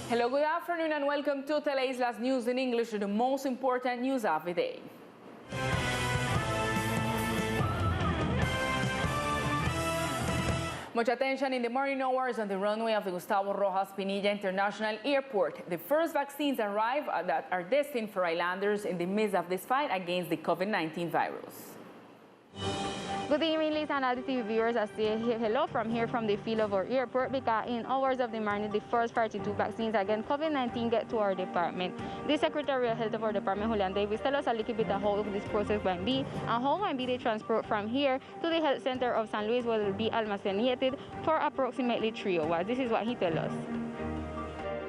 Hello, good afternoon, and welcome to Teleislas News in English, the most important news of the day. Much attention in the morning hours on the runway of the Gustavo Rojas Pinilla International Airport. The first vaccines arrive that are destined for islanders in the midst of this fight against the COVID-19 virus. Good evening, Lisa and all the TV viewers. I say hello from here from the field of our airport, because in hours of the morning, the first 42 vaccines against COVID-19 get to our department. The Secretary of Health of our department, Julian Davis, tell us a little bit how this process will be and how will be the transport from here to the health center of San Luis, where it will be almacenated for approximately 3 hours. This is what he tells us.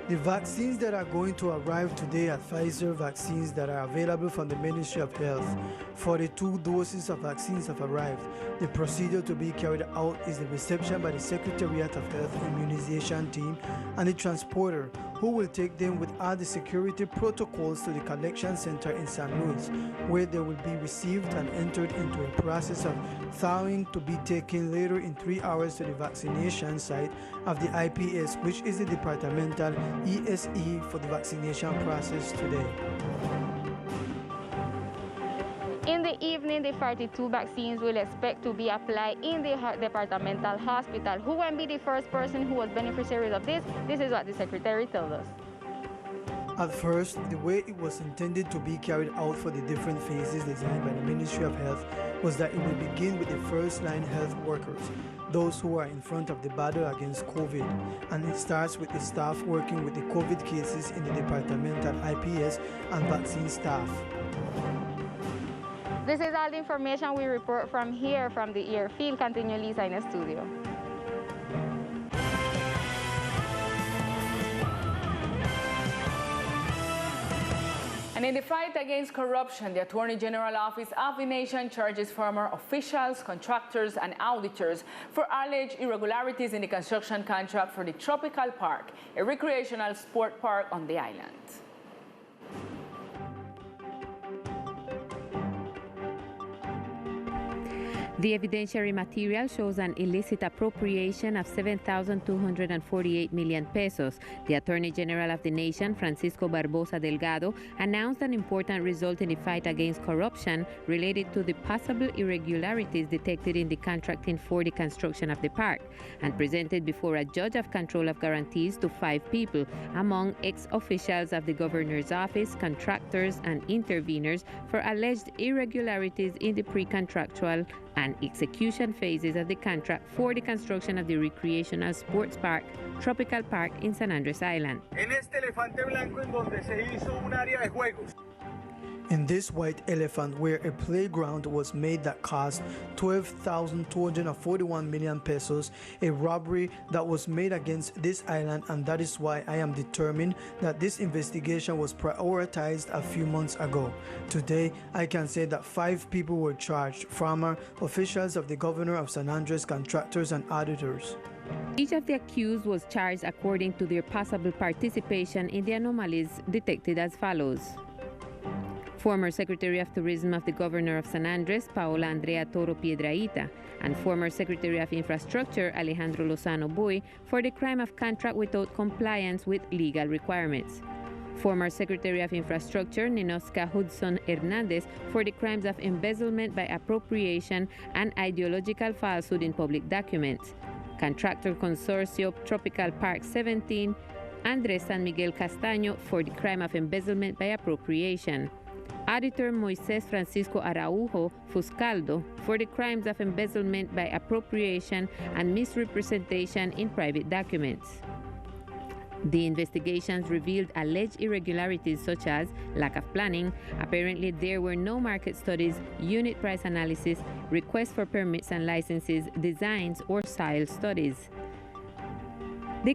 The vaccines that are going to arrive today are Pfizer vaccines that are available from the Ministry of Health. 42 doses of vaccines have arrived. The procedure to be carried out is the reception by the Secretariat of Health Immunization Team and the transporter, who will take them with all the security protocols to the collection center in San Luis, where they will be received and entered into a process of thawing to be taken later in 3 hours to the vaccination site of the IPS, which is the departmental ESE for the vaccination process today. In the evening, the 42 vaccines will expect to be applied in the departmental hospital. Who will be the first person who was beneficiary of this? This is what the Secretary tells us. At first, the way it was intended to be carried out for the different phases designed by the Ministry of Health was that it will begin with the first-line health workers, those who are in front of the battle against COVID, and it starts with the staff working with the COVID cases in the departmental IPS and vaccine staff. This is all the information we report from here from the airfield. Continue, Lisa, in the studio. And in the fight against corruption, the Attorney General Office of the Nation charges former officials, contractors, and auditors for alleged irregularities in the construction contract for the Tropical Park, a recreational sport park on the island. The evidentiary material shows an illicit appropriation of 7,248 million pesos. The Attorney General of the nation, Francisco Barbosa Delgado, announced an important result in the fight against corruption related to the possible irregularities detected in the contracting for the construction of the park, and presented before a judge of control of guarantees to 5 people, among ex-officials of the governor's office, contractors, and interveners for alleged irregularities in the pre-contractual and execution phases of the contract for the construction of the recreational sports park, Tropical Park in San Andres Island. En este elefante blanco en donde se hizo un área de juegos. In this white elephant, where a playground was made that cost 12,241 million pesos, a robbery that was made against this island, and that is why I am determined that this investigation was prioritized a few months ago. Today, I can say that 5 people were charged, former officials of the governor of San Andres, contractors, and auditors. Each of the accused was charged according to their possible participation in the anomalies detected as follows. Former Secretary of Tourism of the Governor of San Andres, Paola Andrea Toro Piedrahita, and former Secretary of Infrastructure, Alejandro Lozano Boy, for the crime of contract without compliance with legal requirements. Former Secretary of Infrastructure, Ninoska Hudson Hernandez, for the crimes of embezzlement by appropriation and ideological falsehood in public documents. Contractor Consorcio Tropical Park 17, Andres San Miguel Castaño, for the crime of embezzlement by appropriation. Auditor Moises Francisco Araujo Fuscaldo, for the crimes of embezzlement by appropriation and misrepresentation in private documents. The investigations revealed alleged irregularities such as lack of planning. Apparently, there were no market studies, unit price analysis, requests for permits and licenses, designs, or style studies. The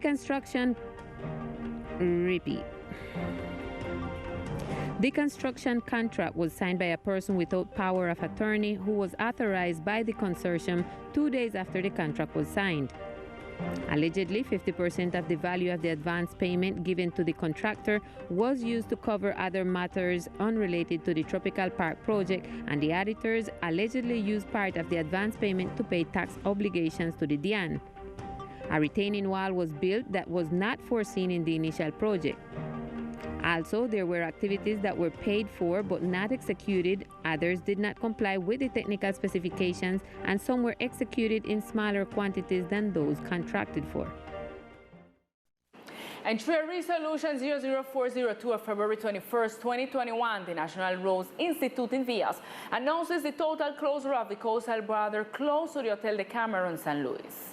construction contract was signed by a person without power of attorney who was authorized by the consortium 2 days after the contract was signed. Allegedly, 50% of the value of the advance payment given to the contractor was used to cover other matters unrelated to the Tropical Park project, and the auditors allegedly used part of the advance payment to pay tax obligations to the DIAN. A retaining wall was built that was not foreseen in the initial project. Also, there were activities that were paid for but not executed, others did not comply with the technical specifications, and some were executed in smaller quantities than those contracted for. And through a resolution 00402 of February 21st, 2021, the National Roads Institute INVIAS announces the total closure of the coastal border close to the Hotel de Cameron, St. Louis.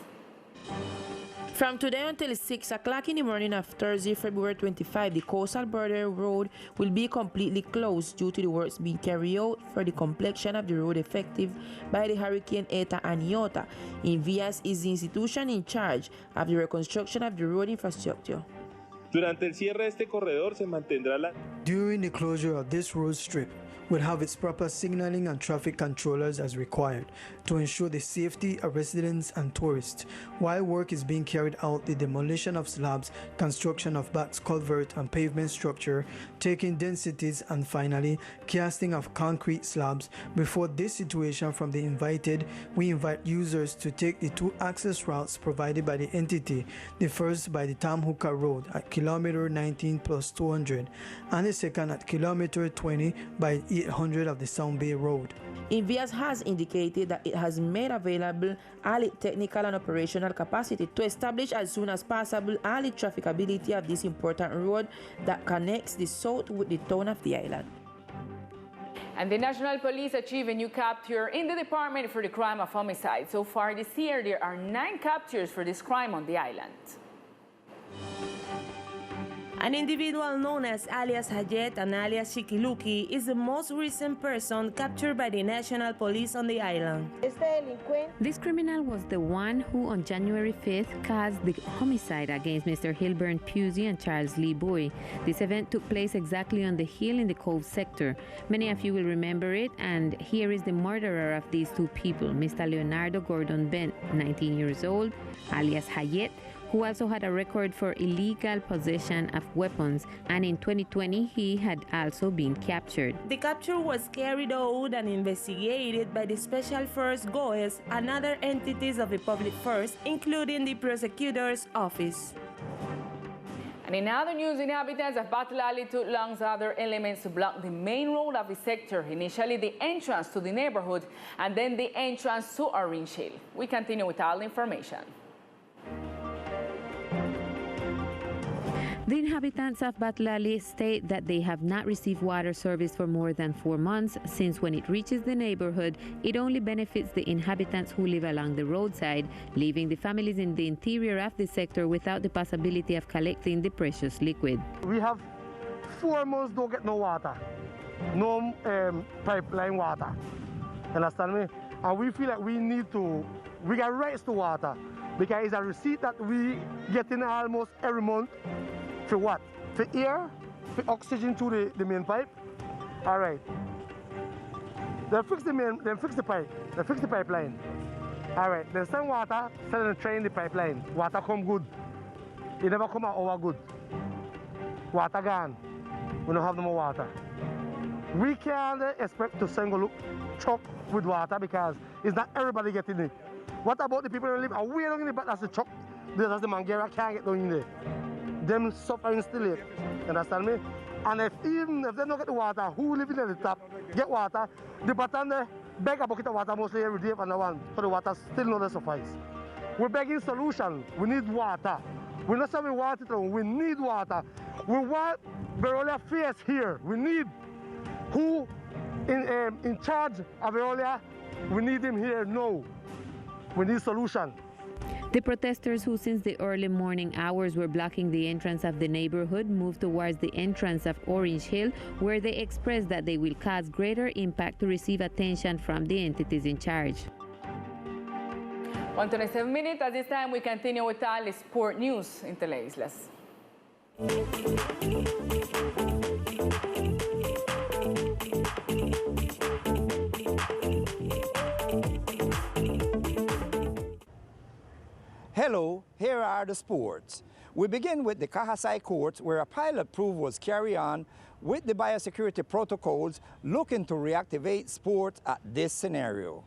From today until 6 o'clock in the morning of Thursday, February 25, the coastal border road will be completely closed due to the works being carried out for the completion of the road effective by the Hurricane Eta and Iota. INVIAS is the institution in charge of the reconstruction of the road infrastructure. Durante el cierre de este corredor se mantendrá la... During the closure of this road strip, will have its proper signaling and traffic controllers as required to ensure the safety of residents and tourists. While work is being carried out, the demolition of slabs, construction of box culvert and pavement structure, taking densities, and finally casting of concrete slabs. Before this situation from the invited, we invite users to take the two access routes provided by the entity, the first by the Tam Hookah Road at kilometer 19 plus 200 and the second at kilometer 20 by 800 of the Sound Bay Road. INVIAS has indicated that it has made available all its technical and operational capacity to establish as soon as possible all the trafficability of this important road that connects the south with the town of the island. And the National Police achieved a new capture in the department for the crime of homicide. So far this year, there are 9 captures for this crime on the island. An individual known as alias Hayet and alias Shikiluki is the most recent person captured by the National Police on the island. This criminal was the one who on January 5th caused the homicide against Mr. Hilburn Pusey and Charles Lee Boy. This event took place exactly on the hill in the Cove sector. Many of you will remember it, and here is the murderer of these 2 people, Mr. Leonardo Gordon Bent, 19 years old, alias Hayet, who also had a record for illegal possession of weapons, and in 2020 he had also been captured. The capture was carried out and investigated by the Special Force GOES and other entities of the public force, including the prosecutor's office. And in other news, inhabitants of Battle Alley took along other elements to block the main road of the sector, initially the entrance to the neighborhood and then the entrance to Orange Hill. We continue with all the information. The inhabitants of Battle Alley state that they have not received water service for more than 4 months, since when it reaches the neighborhood, it only benefits the inhabitants who live along the roadside, leaving the families in the interior of the sector without the possibility of collecting the precious liquid. We have 4 months don't get no water, no pipeline water. Understand me? And we feel like we got rights to water, because it's a receipt that we get in almost every month. For what? For air, for oxygen to the main pipe. All right. They fix the pipe. They fix the pipeline. All right. They send water, send and train the pipeline. Water come good. It never come out over good. Water gone. We don't have no more water. We can't expect to send a look truck with water, because it's not everybody getting it. What about the people who live away along in the back? That's the truck. That's the Mangera can't get down in there. Them suffering still it. Understand me? And even if they don't get the water, who living at the top get water, the bottom they beg a bucket of water mostly every day from the one, so the water still not suffice. We're begging solution. We need water. We're not saying we want it, we need water. We want Veolia Affairs here. We need who in charge of Veolia. We need him here now. We need solution. The protesters, who since the early morning hours were blocking the entrance of the neighborhood, moved towards the entrance of Orange Hill, where they expressed that they will cause greater impact to receive attention from the entities in charge. 1:27 minutes. At this time, we continue with all the sport news in Teleislas. Hello, here are the sports. We begin with the CAJASAI courts, where a pilot proof was carried on with the biosecurity protocols, looking to reactivate sports at this scenario.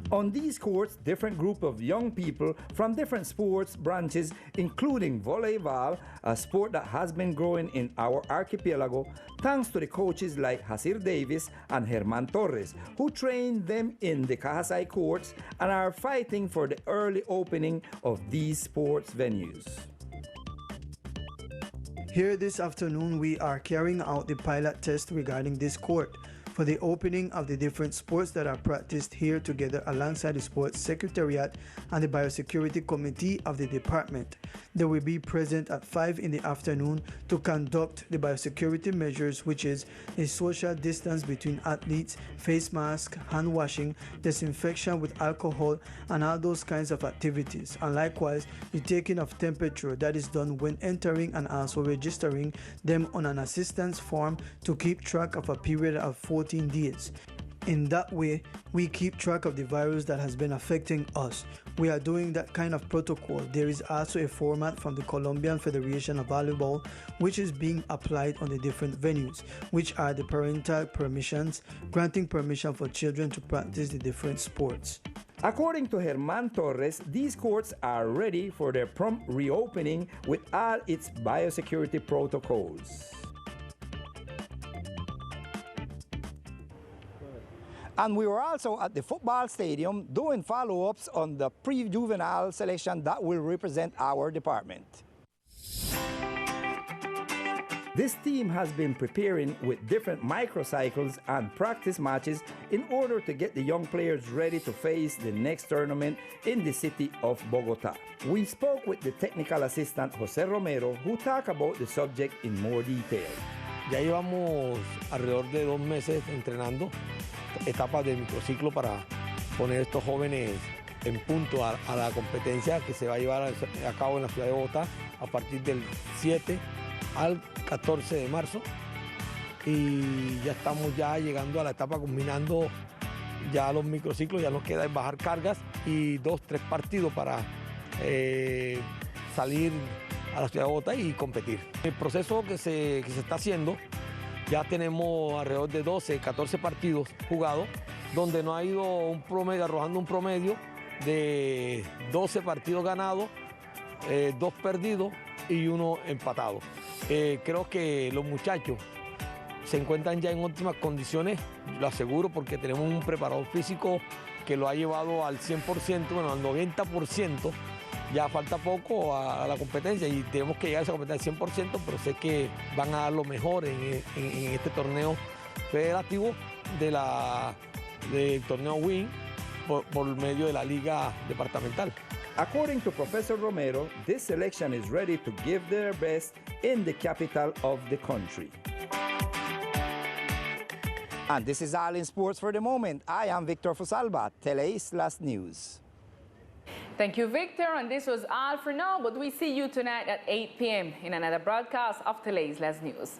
On these courts, different group of young people from different sports branches, including volleyball, a sport that has been growing in our archipelago, thanks to the coaches like Hasir Davis and Germán Torres, who trained them in the CAJASAI courts and are fighting for the early opening of these sports venues. Here this afternoon, we are carrying out the pilot test regarding this court for the opening of the different sports that are practiced here together alongside the Sports Secretariat and the Biosecurity Committee of the department. They will be present at 5 in the afternoon to conduct the biosecurity measures, which is a social distance between athletes, face mask, hand washing, disinfection with alcohol, and all those kinds of activities. And likewise, the taking of temperature that is done when entering and also registering them on an assistance form to keep track of a period of 14 days. In that way, we keep track of the virus that has been affecting us. We are doing that kind of protocol. There is also a format from the Colombian Federation of Volleyball, which is being applied on the different venues, which are the parental permissions, granting permission for children to practice the different sports. According to Germán Torres, these courts are ready for their prompt reopening with all its biosecurity protocols. And we were also at the football stadium doing follow-ups on the pre-juvenile selection that will represent our department. This team has been preparing with different microcycles and practice matches in order to get the young players ready to face the next tournament in the city of Bogotá. We spoke with the technical assistant José Romero, who talked about the subject in more detail. Ya llevamos alrededor de 2 meses entrenando etapas de microciclo para poner estos jóvenes en punto a la competencia que se va a llevar a cabo en la ciudad de Bogotá a partir del 7 al 14 de marzo, y ya estamos llegando a la etapa combinando ya los microciclos. Ya nos queda bajar cargas y 2-3 partidos para salir a la ciudad de Bogotá y competir. El proceso que se está haciendo, ya tenemos alrededor de 12-14 partidos jugados, donde nos ha ido un promedio, arrojando un promedio de 12 partidos ganados, 2 perdidos y 1 empatado. Creo que los muchachos se encuentran ya en óptimas condiciones, lo aseguro, porque tenemos un preparador físico que lo ha llevado al 100%, bueno, al 90%. Ya falta poco a la competencia y tenemos que llegar a esa competencia al 100%, pero sé que van a dar lo mejor en este torneo federativo del torneo WIN por medio de la liga departamental. According to Professor Romero, this selection is ready to give their best in the capital of the country. And this is all in sports for the moment. I am Victor Fusalba, Teleislas News. Thank you, Victor, and this was all for now, but we see you tonight at 8 p.m. in another broadcast of Teleislas News.